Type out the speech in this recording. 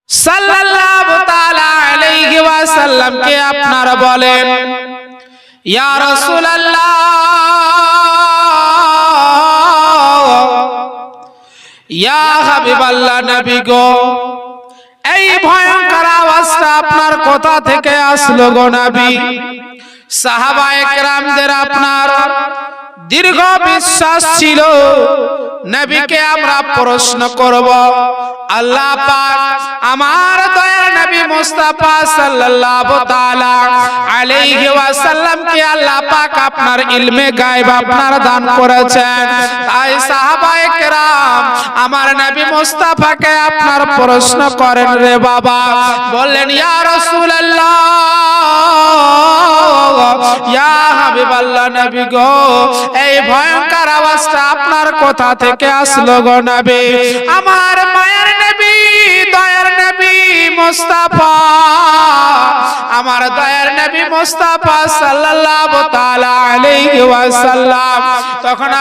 সাল্লাল্লাহু তাআলা আলাইহি ওয়াসাল্লাম কে আপনারা বলেন ইয়া রাসূলুল্লাহ, ইয়া হাবিবাল্লাহ, নবী গো, এই ভয়ঙ্কর আওয়াজটা আপনার কোথা থেকে আসলো গো নবী? সাহাবায়ে কেরামদের আপনার দীর্ঘ বিশ্বাস ছিল, নবীকে আমরা প্রশ্ন করব। আল্লাহ পাক আমার দয়ার নবী মুস্তাফা সাল্লাল্লাহু তাআলা আলাইহি ওয়াসাল্লাম কে আল্লাহ পাক আপনার ইলমে গায়ব আপনার দান করেছেন। তাই সাহাবায়ে কেরাম আমার নবী মুস্তাফাকে আপনার প্রশ্ন করেন, রে বাবা, বললেন ইয়া রাসূলুল্লাহ, ইয়া হাবিবাল্লাহ, নবী গো, এই ভয়ঙ্কর আওয়াজটা আপনার কোথা থেকে আসলো গো নবী? আমার মায়ের নবী, দয়ার নবী মুস্তাফা, আমার দয়ার নবী মুস্তাফা সাল্লাল্লাহু তাআলা আলাইহি ওয়াসাল্লাম তখন